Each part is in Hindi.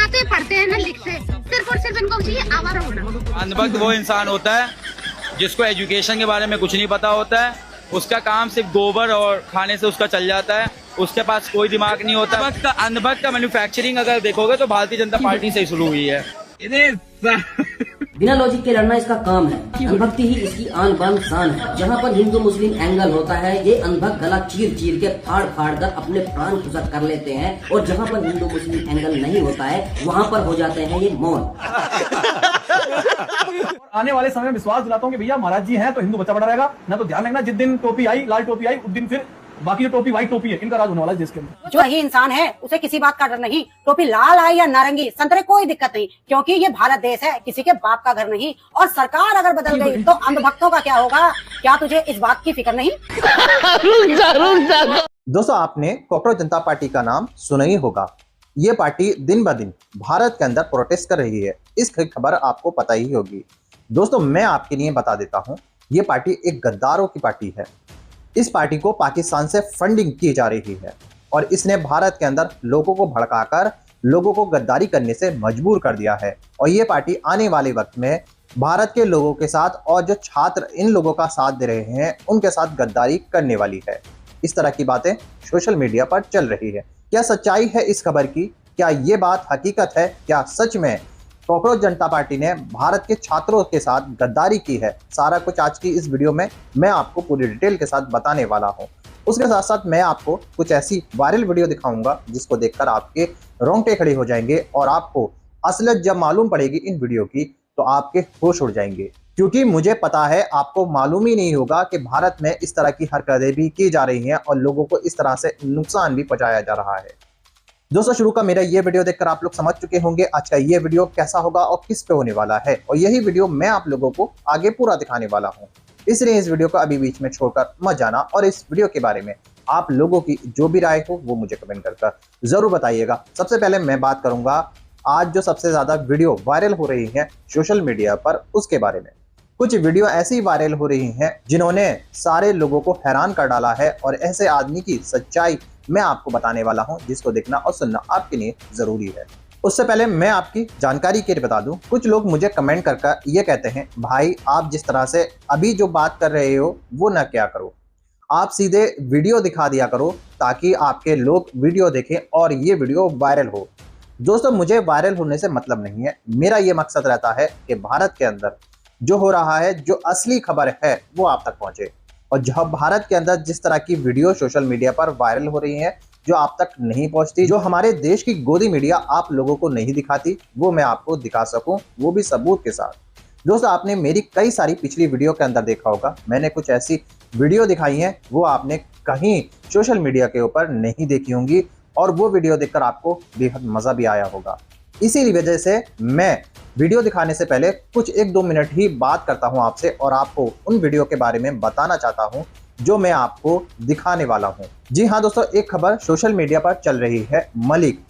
ते पढ़ते हैं ना लिखते, सिर्फ और सिर्फ इनको चाहिए आवारा होना। अंधभक्त वो इंसान होता है जिसको एजुकेशन के बारे में कुछ नहीं पता होता है, उसका काम सिर्फ गोबर और खाने से उसका चल जाता है, उसके पास कोई दिमाग नहीं होता। अंधभक्त का मैन्युफैक्चरिंग अगर देखोगे तो भारतीय जनता पार्टी से ही शुरू हुई है। बिना लॉजिक के लड़ना इसका काम है। अनभक्ति ही इसकी आन बान शान है। जहाँ पर हिंदू मुस्लिम एंगल होता है, ये अनभक्त गला चीर चीर के फाड़ फाड़ कर अपने प्राण खुशक कर लेते हैं, और जहाँ पर हिंदू मुस्लिम एंगल नहीं होता है वहाँ पर हो जाते हैं ये मौन। आने वाले समय में विश्वास दिलाता हूँ कि भैया महाराज जी हैं तो हिंदू बच्चा बड़ा रहेगा ना। तो ध्यान रखना, जिस दिन टोपी आई, लाल टोपी आई, उस दिन फिर बाकी जो टोपी व्हाइट टोपी है इनका राज होने वाला है देश के अंदर। जो सही इंसान है उसे किसी बात का डर नहीं। टोपी लाल आई या नारंगी संतरे कोई दिक्कत नहीं, क्योंकि ये भारत देश है, किसी के बाप का घर नहीं। और सरकार अगर बदल गई तो अंधभक्तों का क्या होगा, क्या तुझे इस बात की फिक्र नहीं? दोस्तों, आपने कॉकरोच जनता पार्टी का नाम सुना ही होगा। ये पार्टी दिन ब दिन भारत के अंदर प्रोटेस्ट कर रही है, इसकी खबर आपको पता ही होगी। दोस्तों, मैं आपके लिए बता देता हूँ, ये पार्टी एक गद्दारों की पार्टी है। इस पार्टी को पाकिस्तान से फंडिंग की जा रही है और इसने भारत के अंदर लोगों को भड़काकर लोगों को गद्दारी करने से मजबूर कर दिया है। और ये पार्टी आने वाले वक्त में भारत के लोगों के साथ और जो छात्र इन लोगों का साथ दे रहे हैं उनके साथ गद्दारी करने वाली है। इस तरह की बातें सोशल मीडिया पर चल रही है। क्या सच्चाई है इस खबर की? क्या ये बात हकीकत है? क्या सच में कॉकरोच जनता पार्टी ने भारत के छात्रों के साथ गद्दारी की है? सारा कुछ आज की इस वीडियो में मैं आपको पूरी डिटेल के साथ बताने वाला हूं। उसके साथ साथ मैं आपको कुछ ऐसी वायरल वीडियो दिखाऊंगा जिसको देखकर आपके रोंगटे खड़े हो जाएंगे और आपको असलियत जब मालूम पड़ेगी इन वीडियो की तो आपके होश उड़ जाएंगे। क्योंकि मुझे पता है आपको मालूम ही नहीं होगा कि भारत में इस तरह की हरकतें भी की जा रही हैं और लोगों को इस तरह से नुकसान भी पहुंचाया जा रहा है। दोस्तों, शुरू का मेरा ये वीडियो देखकर आप लोग समझ चुके होंगे आज का ये वीडियो कैसा होगा और किस पे होने वाला है, और यही वीडियो मैं आप लोगों को आगे पूरा दिखाने वाला हूं। इसलिए इस वीडियो को अभी बीच में छोड़कर मत जाना और इस वीडियो के बारे में आप लोगों की जो भी राय हो वो मुझे कमेंट कर जरूर बताइएगा। सबसे पहले मैं बात करूंगा आज जो सबसे ज्यादा वीडियो वायरल हो रही है सोशल मीडिया पर उसके बारे में। कुछ वीडियो ऐसी वायरल हो रही हैं जिन्होंने सारे लोगों को हैरान कर डाला है और ऐसे आदमी की सच्चाई मैं आपको बताने वाला हूं जिसको देखना और सुनना आपके लिए जरूरी है। उससे पहले मैं आपकी जानकारी के लिए बता दूं, कुछ लोग मुझे कमेंट करके ये कहते हैं, भाई आप जिस तरह से अभी जो बात कर रहे हो वो ना क्या करो, आप सीधे वीडियो दिखा दिया करो ताकि आपके लोग वीडियो देखें और ये वीडियो वायरल हो। दोस्तों, मुझे वायरल होने से मतलब नहीं है। मेरा ये मकसद रहता है कि भारत के अंदर जो हो रहा है, जो असली खबर है वो आप तक पहुंचे। और जब भारत के अंदर जिस तरह की वीडियो सोशल मीडिया पर वायरल हो रही है जो आप तक नहीं पहुंचती, जो हमारे देश की गोदी मीडिया आप लोगों को नहीं दिखाती, वो मैं आपको दिखा सकूं, वो भी सबूत के साथ। दोस्तों, आपने मेरी कई सारी पिछली वीडियो के अंदर देखा होगा, मैंने कुछ ऐसी वीडियो दिखाई है वो आपने कहीं सोशल मीडिया के ऊपर नहीं देखी होंगी और वो वीडियो देखकर आपको बेहद मजा भी आया होगा। इसी वजह से मैं वीडियो दिखाने से पहले कुछ 1-2 मिनट ही बात करता हूं आपसे और आपको उन वीडियो के बारे में बताना चाहता हूं जो मैं आपको दिखाने वाला हूं। जी हां दोस्तों, एक खबर सोशल मीडिया पर चल रही है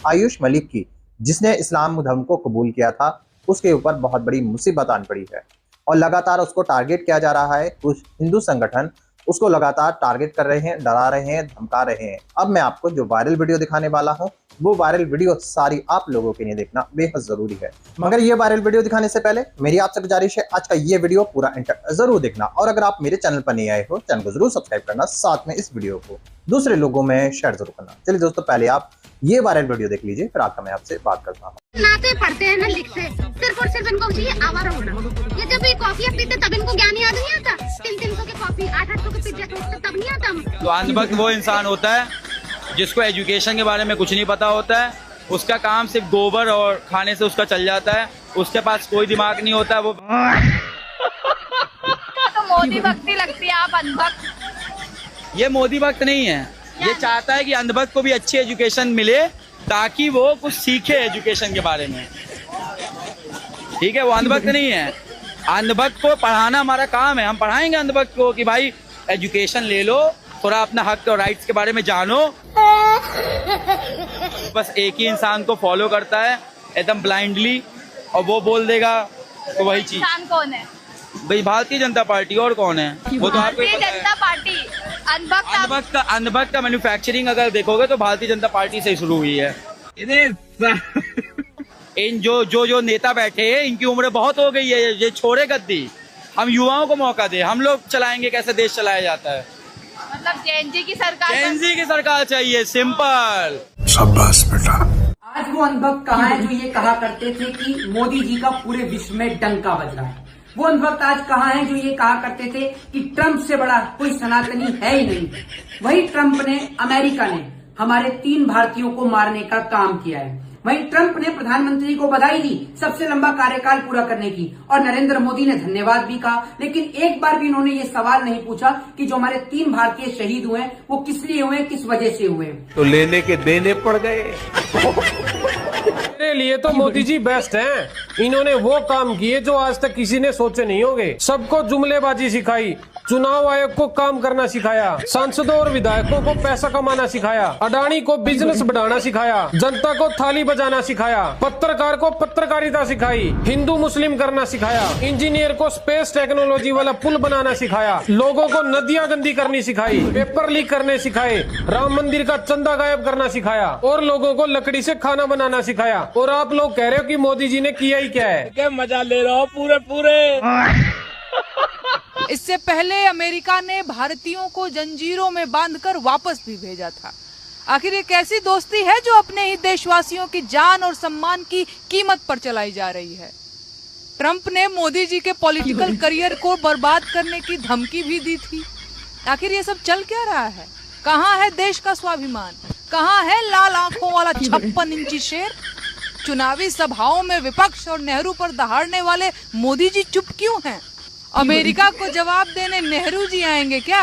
आयुष मलिक की, जिसने इस्लाम धर्म को कबूल किया था। उसके ऊपर बहुत बड़ी मुसीबत आन पड़ी है और लगातार उसको टारगेट किया जा रहा है। कुछ हिंदू संगठन उसको लगातार टारगेट कर रहे हैं, डरा रहे हैं, धमका रहे हैं। अब मैं आपको जो वायरल वीडियो दिखाने वाला हूं वो वायरल वीडियो सारी आप लोगों के लिए देखना बेहद जरूरी है। मगर ये वायरल वीडियो दिखाने से पहले मेरी आपसे गुजारिश है आज का ये वीडियो पूरा एंड जरूर देखना, और अगर आप मेरे चैनल पर नहीं आए हो चैनल को जरूर सब्सक्राइब करना, साथ में इस वीडियो को दूसरे लोगों में शेयर जरूर करना। चलिए दोस्तों, पहले आप ये वायरल वीडियो देख लीजिए, फिर आकर मैं आपसे बात करता हूँ। ना ते पढ़ते हैं ना लिखते, सिर्फ और सिर्फ इनको चाहिए आवारा होना। ये जब भी कॉफी पीते तब इनको ज्ञान याद नहीं आता। 300 की कॉफी 800 की पिज्जा तब नहीं आता। तो अंधभक्त वो इंसान होता है जिसको एजुकेशन के बारे में कुछ नहीं पता होता है, उसका काम सिर्फ गोबर और खाने से उसका चल जाता है, उसके पास कोई दिमाग नहीं होता। वो तो मोदी भक्ति लगती है, आप अंधभक्त। ये मोदी भक्त नहीं है, ये चाहता है कि अंधभक्त को भी अच्छी एजुकेशन मिले ताकि वो कुछ सीखे एजुकेशन के बारे में। ठीक है, वो अंधभक्त नहीं है। अंधभक्त को पढ़ाना हमारा काम है, हम पढ़ाएंगे अंधभक्त को कि भाई एजुकेशन ले लो, थोड़ा अपना हक और राइट्स के बारे में जानो। बस एक ही इंसान को फॉलो करता है एकदम ब्लाइंडली और वो बोल देगा तो वही चीज। इंसान कौन है भाई? भारतीय जनता पार्टी, और कौन है वो तो आपको भारतीय जनता पार्टी। अंधभक्त का मैन्युफैक्चरिंग अगर देखोगे तो भारतीय जनता पार्टी से ही शुरू हुई है। इन जो नेता बैठे हैं इनकी उम्र बहुत हो गई है, ये छोड़े गद्दी, हम युवाओं को मौका दे, हम लोग चलाएंगे कैसे देश चलाया जाता है। मतलब जेएनजी की सरकार जेएनजी की सरकार चाहिए, सिंपल। शाबाश बेटा। आज वो अनुभक्त कहाँ है जो ये कहा करते थे कि मोदी जी का पूरे विश्व में डंका बज रहा है? वो अनुभक्त आज कहाँ है जो ये कहा करते थे कि ट्रंप से बड़ा कोई सनातनी है ही नहीं? वही ट्रंप ने, अमेरिका ने हमारे 3 भारतीयों को मारने का काम किया है। वहीं ट्रंप ने प्रधानमंत्री को बधाई दी सबसे लंबा कार्यकाल पूरा करने की, और नरेंद्र मोदी ने धन्यवाद भी कहा, लेकिन एक बार भी इन्होंने ये सवाल नहीं पूछा कि जो हमारे 3 भारतीय शहीद हुए वो किस लिए हुए, किस वजह से हुए। तो लेने के देने पड़ गए। मेरे लिए तो मोदी जी बेस्ट हैं। इन्होंने वो काम किए जो आज तक किसी ने सोचे नहीं होंगे। सबको जुमलेबाजी सिखाई, चुनाव आयोग को काम करना सिखाया, सांसदों और विधायकों को पैसा कमाना सिखाया, अडानी को बिजनेस बढ़ाना सिखाया, जनता को थाली बजाना सिखाया, पत्रकार को पत्रकारिता सिखाई, हिंदू मुस्लिम करना सिखाया, इंजीनियर को स्पेस टेक्नोलॉजी वाला पुल बनाना सिखाया, लोगों को नदियां गंदी करनी सिखाई, पेपर लीक करने सिखाए, राम मंदिर का चंदा गायब करना सिखाया और लोगों को लकड़ी से खाना बनाना सिखाया। और आप लोग कह रहे हो कि मोदी जी ने किया ही क्या है? क्या मजा ले रहा हो पूरे। इससे पहले अमेरिका ने भारतीयों को जंजीरों में बांधकर वापस भी भेजा था। आखिर ये कैसी दोस्ती है जो अपने ही देशवासियों की जान और सम्मान की कीमत पर चलाई जा रही है? ट्रंप ने मोदी जी के पॉलिटिकल करियर को बर्बाद करने की धमकी भी दी थी। आखिर ये सब चल क्या रहा है? कहाँ है देश का स्वाभिमान? कहाँ है लाल आंखों वाला 56 इंची शेर? चुनावी सभाओं में विपक्ष और नेहरू पर दहाड़ने वाले मोदी जी चुप क्यों हैं? अमेरिका को जवाब देने नेहरू जी आएंगे क्या?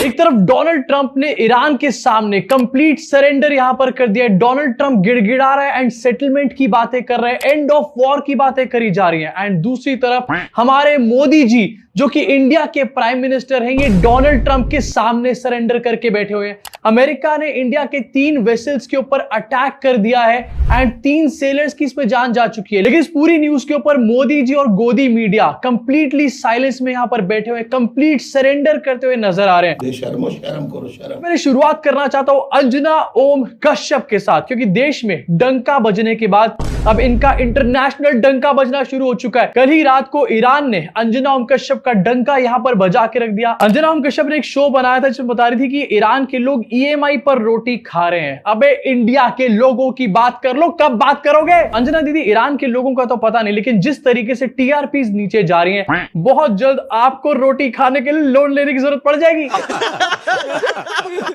एक तरफ डोनाल्ड ट्रंप ने ईरान के सामने कंप्लीट सरेंडर यहां पर कर दिया है। डोनाल्ड ट्रंप गिड़गिड़ा रहा है एंड सेटलमेंट की बातें कर रहे हैं, एंड ऑफ वॉर की बातें करी जा रही हैं। एंड दूसरी तरफ हमारे मोदी जी जो कि इंडिया के प्राइम मिनिस्टर हैं, ये डोनाल्ड ट्रंप के सामने सरेंडर करके बैठे हुए हैं। अमेरिका ने इंडिया के 3 वेसल्स के ऊपर अटैक कर दिया है एंड 3 सेलर्स की इसमें जान जा चुकी है। लेकिन इस पूरी न्यूज के ऊपर मोदी जी और गोदी मीडिया कंप्लीटली साइलेंस में यहां पर बैठे हुए, कंप्लीट सरेंडर करते हुए नजर आ रहे हैं। शर्म करो शर्म। मैं शुरुआत करना चाहता हूं अंजना ओम कश्यप के साथ, क्योंकि देश में डंका बजने के बाद अब इनका इंटरनेशनल डंका बजना शुरू हो चुका है। कल ही रात को ईरान ने अंजना ओम कश्यप का डंका यहां पर बजा के रख दिया। अंजना ओम कश्यप ने एक शो बनाया था जिसमें बता रही थी कि ईरान के लोग EMI पर रोटी खा रहे हैं। अबे इंडिया के लोगों की बात कर लो, कब बात करोगे? अंजना दीदी, ईरान के लोगों का तो पता नहीं, लेकिन जिस तरीके से TRPs नीचे जा रही हैं, बहुत जल्द आपको रोटी खाने के लिए लोन लेने की जरूरत पड़ जाएगी।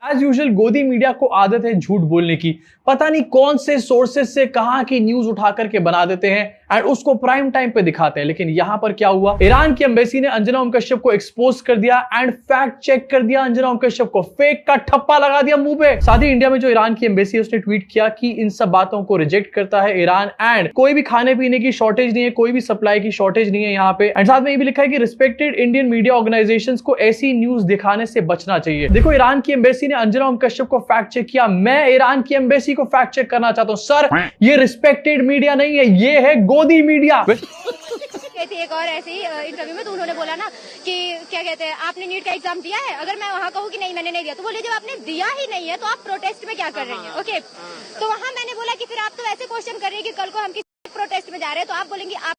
एज यूजुअल गोदी मीडिया को आदत है झूठ बोलने की। पता नहीं कौन से सोर्सेस से कहां की न्यूज उठा करके बना देते हैं एंड उसको प्राइम टाइम पे दिखाते हैं। लेकिन यहां पर क्या हुआ, ईरान की एम्बेसी ने अंजना ओम कश्यप को एक्सपोज कर दिया एंड फैक्ट चेक कर दिया। अंजना ओम कश्यप को फेक का ठप्पा लगा दिया मुंह पे। साथ ही इंडिया में जो ईरान की एम्बेसी है उसने ट्वीट किया कि इन सब बातों को रिजेक्ट करता है ईरान एंड कोई भी खाने पीने की शॉर्टेज नहीं है, कोई भी सप्लाई की शॉर्टेज नहीं है यहाँ पे। एंड साथ में ये भी लिखा है कि रिस्पेक्टेड इंडियन मीडिया ऑर्गेनाइजेशंस को ऐसी न्यूज दिखाने से बचना चाहिए। देखो, ईरान की एम्बेसी ने अंजना ओम कश्यप को फैक्ट चेक किया। मैं ईरान की एम्बेसी को फैक्ट चेक करना चाहता हूं। सर, ये रिस्पेक्टेड मीडिया नहीं है, ये है गोदी मीडिया। एक और ऐसे ही इंटरव्यू में तो उन्होंने बोला ना कि क्या कहते हैं, आपने नीट का एग्जाम दिया है? अगर मैं वहाँ कहूँ कि नहीं मैंने नहीं दिया, तो बोले जब आपने दिया ही नहीं है तो आप प्रोटेस्ट में क्या कर रही हैं? ओके, तो वहाँ मैंने बोला कि फिर आप तो ऐसे क्वेश्चन कर रही है कि कल को हम किसी प्रोटेस्ट में जा रहे हैं तो आप बोलेंगे आप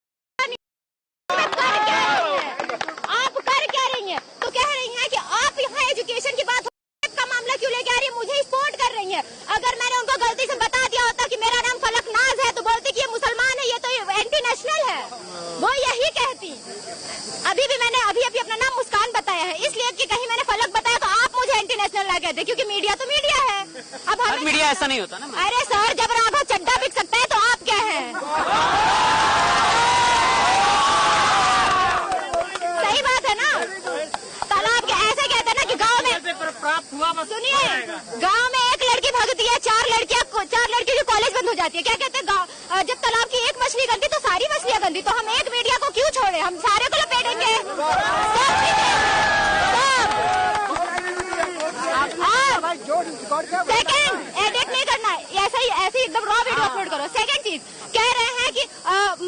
कर क्या रही हैं? तो कह रही हैं कि आप यहाँ एजुकेशन की बात का मामला क्यों लेके आ रही है, मुझे सपोर्ट कर रही है। अगर मैंने उनको गलती से बता दिया होता कि मेरा नाम फलकनाज है तो बोलती कि ये मुसलमान है, ये तो एंटी नेशनल है, वो यही कहती। अभी मैंने अभी अपना नाम मुस्कान बताया है, इसलिए कि कहीं मैंने फलक बताया तो आप मुझे एंटी नेशनल ना कहते, क्योंकि मीडिया तो मीडिया है। अब हर मीडिया ऐसा नहीं होता ना। अरे सर, जब राघव चड्डा बिक सकता है तो आप क्या है? सही बात है ना। तालाब के ऐसे कहते हैं ना कि गांव में प्राप्त हुआ, सुनिए, गांव में एक लड़की भागती है, 4 लड़कियों की कॉलेज बंद हो जाती है। क्या कहते हैं, जब तालाब की एक मछली गंदी तो सारी मछलियां गंदी। तो हम एक मीडिया को क्यों छोड़े, हम सारे को लपेटेंगे। सेकंड, एडिट नहीं करना, ऐसे ही एकदम रॉ वीडियो अपलोड करो। सेकंड चीज, कह रहे हैं कि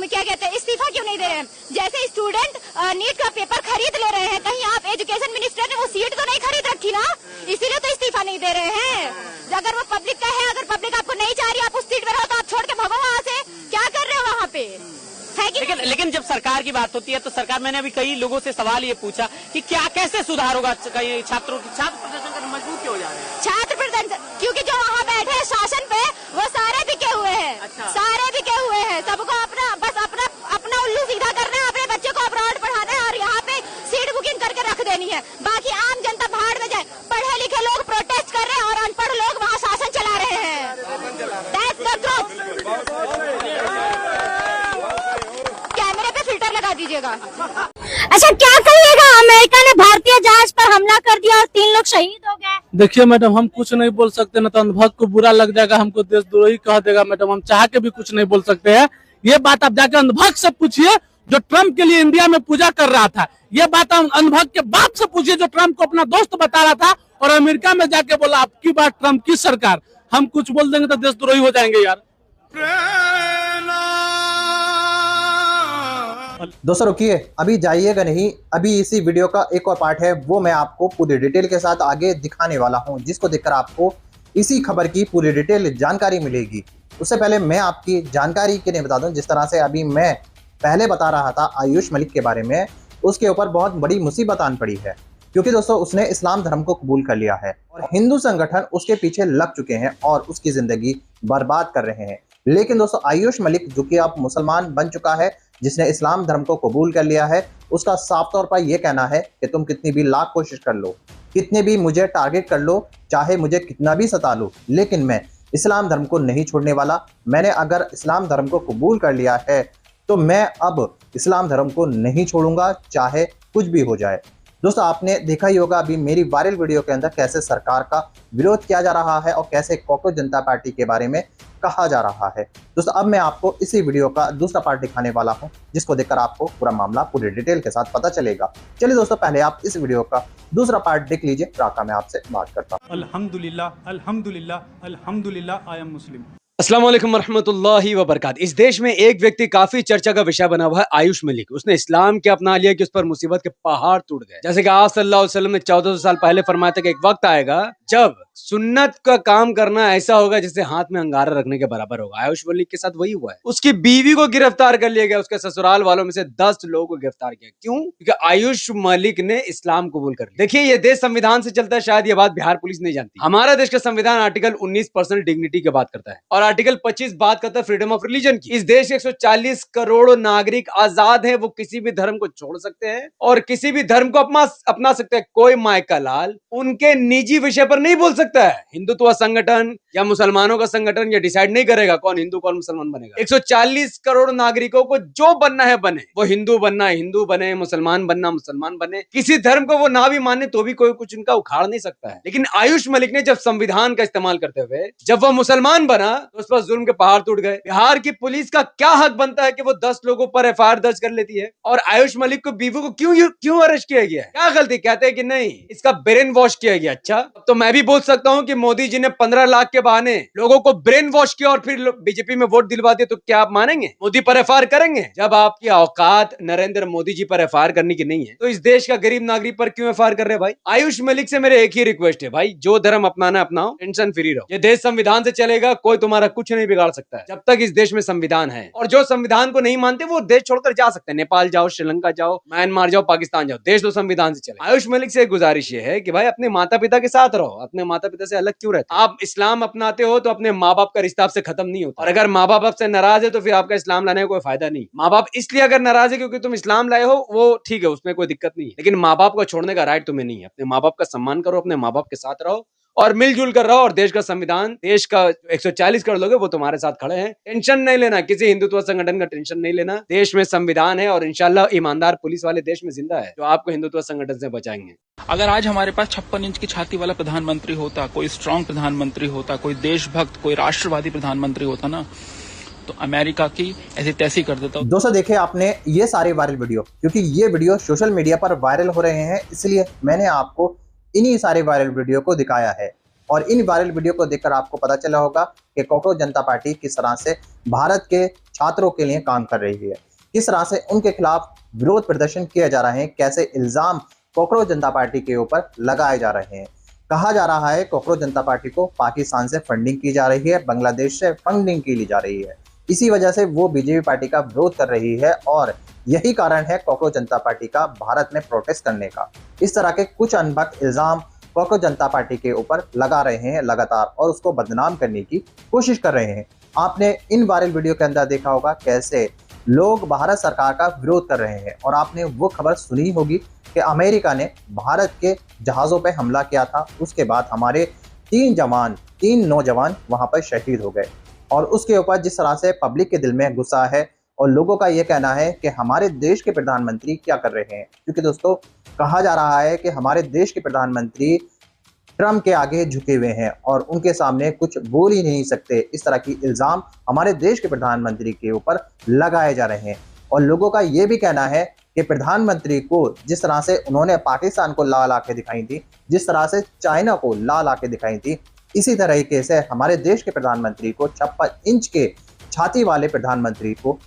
क्या कहते हैं, इस्तीफा क्यों नहीं दे रहे हैं? जैसे स्टूडेंट नीट का पेपर खरीद ले रहे हैं, कहीं आप एजुकेशन मिनिस्टर ने वो सीट तो नहीं खरीद रखी ना, इसीलिए तो इस्तीफा नहीं दे रहे हैं। अगर वो पब्लिक का है, अगर पब्लिक आपको नहीं चाह रही, आप उस सीट पर रहो तो आप छोड़ के लेकिन जब सरकार की बात होती है तो सरकार, मैंने अभी कई लोगों से सवाल ये पूछा कि क्या कैसे सुधार होगा, छात्र प्रदर्शन करना मजबूर क्यों हो जा रहे हैं? छात्र प्रदर्शन क्योंकि जो वहाँ बैठे हैं शासन पे वो सारे बिके हुए हैं। अच्छा। सारे बिके हुए हैं, सबको अपना उल्लू सीधा करना है, अपने बच्चे को अब्रॉड पढ़ाना है और यहाँ पे सीट बुकिंग करके रख देनी है। बाकी आम जनता भाड़ में जाए। पढ़े लिखे लोग प्रोटेस्ट कर रहे हैं और अनपढ़ लोग वहाँ शासन चला रहे हैं। That's the truth। कैमरे पे फिल्टर लगा दीजिएगा। अच्छा, क्या कहिएगा, अमेरिका ने भारतीय जहाज पर हमला कर दिया और 3 लोग शहीद हो गए। देखिए मैडम, हम कुछ नहीं बोल सकते, न तो अंधभक्त को बुरा लग जाएगा, हमको देशद्रोही कह देगा। मैडम, हम चाह के भी कुछ नहीं बोल सकते हैं। ये बात आप जाके अंधभक्त से पूछिए जो ट्रम्प के लिए इंडिया में पूजा कर रहा था। ये बात हम अंधभक्त के बाप से पूछिए जो ट्रम्प को अपना दोस्त बता रहा था और अमेरिका में जाके बोला आपकी बात ट्रम्प की सरकार। हम कुछ बोल देंगे तो देशद्रोही हो जाएंगे यार। दोस्तों रुकिए, अभी जाइएगा नहीं। अभी इसी वीडियो का एक और पार्ट है, वो मैं आपको पूरी डिटेल के साथ आगे दिखाने वाला हूं, जिसको देखकर आपको इसी खबर की पूरी डिटेल जानकारी मिलेगी। उससे पहले मैं आपकी जानकारी के लिए बता दूं, जिस तरह से अभी मैं पहले बता रहा था आयुष मलिक के बारे में, उसके ऊपर बहुत बड़ी मुसीबत आन पड़ी है। क्योंकि दोस्तों उसने इस्लाम धर्म को कबूल कर लिया है और हिंदू संगठन उसके पीछे लग चुके हैं और उसकी जिंदगी बर्बाद कर रहे हैं। लेकिन दोस्तों आयुष मलिक, जो कि अब मुसलमान बन चुका है, जिसने इस्लाम धर्म को कबूल कर लिया है, उसका साफ तौर पर यह कहना है कि तुम कितनी भी लाख कोशिश कर लो, कितने भी मुझे टारगेट कर लो, चाहे मुझे कितना भी सता लो, लेकिन मैं इस्लाम धर्म को नहीं छोड़ने वाला। मैंने अगर इस्लाम धर्म को कबूल कर लिया है तो मैं अब इस्लाम धर्म को नहीं छोड़ूंगा, चाहे कुछ भी हो जाए। दोस्तों आपने देखा ही होगा अभी मेरी वायरल वीडियो के अंदर कैसे सरकार का विरोध किया जा रहा है और कैसे कॉकरोच जनता पार्टी के बारे में कहा जा रहा है। दोस्तों अब मैं आपको इसी वीडियो का दूसरा पार्ट दिखाने वाला हूं, जिसको देखकर आपको पूरा मामला पूरी डिटेल के साथ पता चलेगा। चलिए दोस्तों, पहले आप इस वीडियो का दूसरा पार्ट देख लीजिए, फिर आका मैं आपसे बात करता हूँ। अल्हम्दुलिल्लाह अल्हम्दुलिल्लाह अल्हम्दुलिल्लाह, आई एम मुस्लिम। अस्सलाम वालेकुम रहमतुल्लाहि व बरकातहू। इस देश में एक व्यक्ति काफी चर्चा का विषय बना हुआ है, आयुष मलिक। उसने इस्लाम के अपना लिया कि उस पर मुसीबत के पहाड़ टूट गए। जैसे कि आप सल्लल्लाहु अलैहि वसल्लम ने 1400 साल पहले फरमाया था कि एक वक्त आएगा जब सुन्नत का काम करना ऐसा होगा जैसे हाथ में अंगारा रखने के बराबर होगा। आयुष मलिक के साथ वही हुआ है। उसकी बीवी को गिरफ्तार कर लिया गया, उसके ससुराल वालों में से 10 लोगों को गिरफ्तार किया। क्यों? क्योंकि आयुष मलिक ने इस्लाम कबूल कर लिया। देखिए, ये देश संविधान से चलता है, शायद ये बात बिहार पुलिस नहीं जानती। हमारा देश का संविधान आर्टिकल 19 पर्सनल डिग्निटी की बात करता है और आर्टिकल 25 बात करता है फ्रीडम ऑफ रिलीजन की। इस देश के 140 करोड़ नागरिक आजाद हैं, वो किसी भी धर्म को छोड़ सकते हैं और किसी भी धर्म को अपना सकते हैं। कोई मायका लाल उनके निजी विषय पर नहीं बोल सकता है। हिंदुत्व संगठन या मुसलमानों का संगठन ये डिसाइड नहीं करेगा कौन हिंदू कौन मुसलमान बनेगा। 140 करोड़ नागरिकों को जो बनना है बने, वो हिंदू बनना हिंदू बने, मुसलमान बनना मुसलमान बने। किसी धर्म को वो ना भी माने तो भी कोई कुछ उनका उखाड़ नहीं सकता है। लेकिन आयुष मलिक ने जब संविधान का इस्तेमाल करते हुए जब वो मुसलमान बना तो उस पर जुल्म के पहाड़ टूट गए। बिहार की पुलिस का क्या हक बनता है कि वो 10 लोगों पर एफआईआर दर्ज कर लेती है और आयुष मलिक को बीवी को क्यों अरेस्ट किया गया? क्या गलती? कहते हैं कि नहीं, इसका ब्रेन वॉश किया गया। अच्छा, तो मैं भी बोल सकता हूं कि मोदी जी ने 15 लाख के बहाने लोगों को ब्रेन वॉश किया और फिर बीजेपी में वोट दिलवा दिया, तो क्या आप मानेंगे? मोदी पर एफआईआर करेंगे? जब आपकी औकात नरेंद्र मोदी जी पर एफआईआर करने की नहीं है तो इस देश का गरीब नागरिक पर क्यों एफआईआर कर रहे हैं? भाई आयुष मलिक से मेरे एक ही रिक्वेस्ट है, भाई जो धर्म अपनाना अपनाओ, टेंशन फ्री रहो। ये देश संविधान से चलेगा, कोई तुम्हारा कुछ नहीं बिगाड़ सकता है जब तक इस देश में संविधान है। और जो संविधान को नहीं मानते वो देश छोड़कर जा सकते हैं, नेपाल जाओ, श्रीलंका जाओ, म्यांमार जाओ, पाकिस्तान जाओ, देश तो संविधान से चले। आयुष मलिक से एक गुजारिश ये है कि भाई अपने माता पिता के साथ रहो, अपने माता पिता से अलग क्यों रहते? आप इस्लाम अपनाते हो तो अपने माँ बाप का रिश्ता आपसे खत्म नहीं होता, और अगर माँ बाप आपसे नाराज है तो फिर आपका इस्लाम लाने का कोई फायदा नहीं। माँ बाप इसलिए अगर नाराज है क्योंकि तुम इस्लाम लाए हो, वो ठीक है, उसमें कोई दिक्कत नहीं है, लेकिन माँ बाप को छोड़ने का राइट तुम्हें नहीं है। अपने माँ बाप का सम्मान करो, अपने माँ बाप के साथ रहो और मिलजुल कर रहो, और देश का संविधान, देश का 140 करोड़ लोग वो तुम्हारे साथ खड़े हैं। टेंशन नहीं लेना, किसी हिंदुत्व संगठन का टेंशन नहीं लेना। देश में संविधान है और इंशाल्लाह ईमानदार पुलिस वाले देश में जिंदा है जो आपको हिंदुत्व संगठन से बचाएंगे। अगर आज हमारे पास 56 इंच की छाती वाला प्रधानमंत्री होता, कोई स्ट्रांग प्रधानमंत्री होता, कोई देशभक्त, कोई राष्ट्रवादी प्रधानमंत्री होता ना, तो अमेरिका की ऐसी तैसी कर देता। दोस्तों देखे आपने ये सारे वायरल वीडियो, क्योंकि ये वीडियो सोशल मीडिया पर वायरल हो रहे हैं, इसलिए मैंने आपको इन्हीं सारे वायरल वीडियो को दिखाया है। और इन वायरल वीडियो को देखकर आपको पता चला होगा कि कॉकरोच जनता पार्टी किस तरह से भारत के छात्रों के लिए काम कर रही है, किस तरह से उनके खिलाफ विरोध प्रदर्शन किए जा रहे हैं, कैसे इल्जाम कॉकरोच जनता पार्टी के ऊपर लगाए जा रहे हैं। कहा जा रहा है कॉकरोच जनता पार्टी को पाकिस्तान से फंडिंग की जा रही है, बांग्लादेश से फंडिंग की ली जा रही है। इसी वजह से वो बीजेपी पार्टी का विरोध कर रही है और यही कारण है कॉकरोच जनता पार्टी का भारत में प्रोटेस्ट करने का। इस तरह के कुछ अनबक इल्जाम कॉकरोच जनता पार्टी के ऊपर लगा रहे हैं लगातार और उसको बदनाम करने की कोशिश कर रहे हैं। आपने इन वायरल वीडियो के अंदर देखा होगा कैसे लोग भारत सरकार का विरोध कर रहे हैं और आपने वो खबर सुनी होगी कि अमेरिका ने भारत के जहाज़ों पर हमला किया था। उसके बाद हमारे 3 नौजवान वहां पर शहीद हो गए और उसके ऊपर जिस तरह से पब्लिक के दिल में गुस्सा है और लोगों का ये कहना है कि हमारे देश के प्रधानमंत्री क्या कर रहे हैं, क्योंकि दोस्तों कहा जा रहा है कि हमारे देश के प्रधानमंत्री ट्रम्प के आगे झुके हुए हैं और उनके सामने कुछ बोल ही नहीं सकते। इस तरह की इल्जाम हमारे देश के प्रधानमंत्री के ऊपर लगाए जा रहे हैं और लोगों का ये भी कहना है कि प्रधानमंत्री को जिस तरह से उन्होंने पाकिस्तान को लाल आंखें दिखाई थी, जिस तरह से चाइना को लाल आंखें दिखाई थी, इसी तरीके से हमारे देश के प्रधानमंत्री को 56 इंच के छाती वाले प्रधानमंत्री को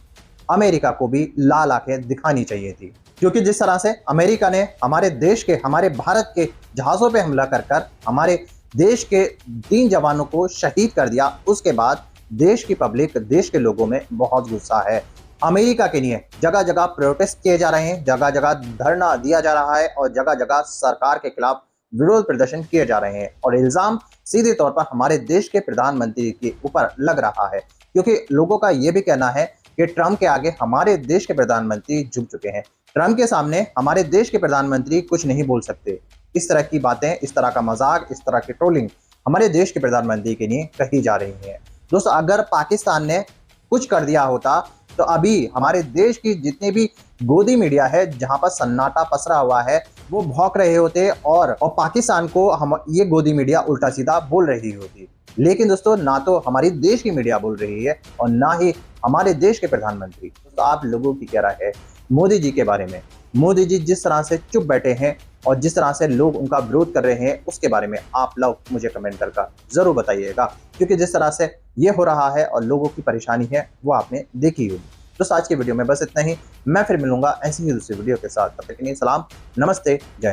अमेरिका को भी लाल आंखें दिखानी चाहिए थी। क्योंकि जिस तरह से अमेरिका ने हमारे देश के, हमारे भारत के जहाज़ों पे हमला कर हमारे देश के 3 जवानों को शहीद कर दिया, उसके बाद देश की पब्लिक, देश के लोगों में बहुत गुस्सा है। अमेरिका के लिए जगह जगह प्रोटेस्ट किए जा रहे हैं, जगह जगह धरना दिया जा रहा है और जगह जगह सरकार के खिलाफ विरोध प्रदर्शन किए जा रहे हैं और इल्जाम सीधे तौर पर हमारे देश के प्रधानमंत्री के ऊपर लग रहा है। क्योंकि लोगों का यह भी कहना है कि ट्रम्प के आगे हमारे देश के प्रधानमंत्री झुक चुके हैं, ट्रम्प के सामने हमारे देश के प्रधानमंत्री कुछ नहीं बोल सकते। इस तरह की बातें, इस तरह का मजाक, इस तरह की ट्रोलिंग हमारे देश के प्रधानमंत्री के लिए कही जा रही है। दोस्तों, अगर पाकिस्तान ने कुछ कर दिया होता तो अभी हमारे देश की जितनी भी गोदी मीडिया है, जहां पर सन्नाटा पसरा हुआ है, वो भौंक रहे होते और पाकिस्तान को हम ये गोदी मीडिया उल्टा सीधा बोल रही होती। लेकिन दोस्तों, ना तो हमारी देश की मीडिया बोल रही है और ना ही हमारे देश के प्रधानमंत्री। तो आप लोगों की क्या राय है मोदी जी के बारे में? मोदी जी जिस तरह से चुप बैठे हैं और जिस तरह से लोग उनका विरोध कर रहे हैं, उसके बारे में आप लोग मुझे कमेंट करके जरूर बताइएगा। क्योंकि जिस तरह से ये हो रहा है और लोगों की परेशानी है वो आपने देखी होगी। तो आज की वीडियो में बस इतना ही। मैं फिर मिलूंगा ऐसी ही दूसरी वीडियो के साथ। तब तक के लिए सलाम, नमस्ते, जय हिंद।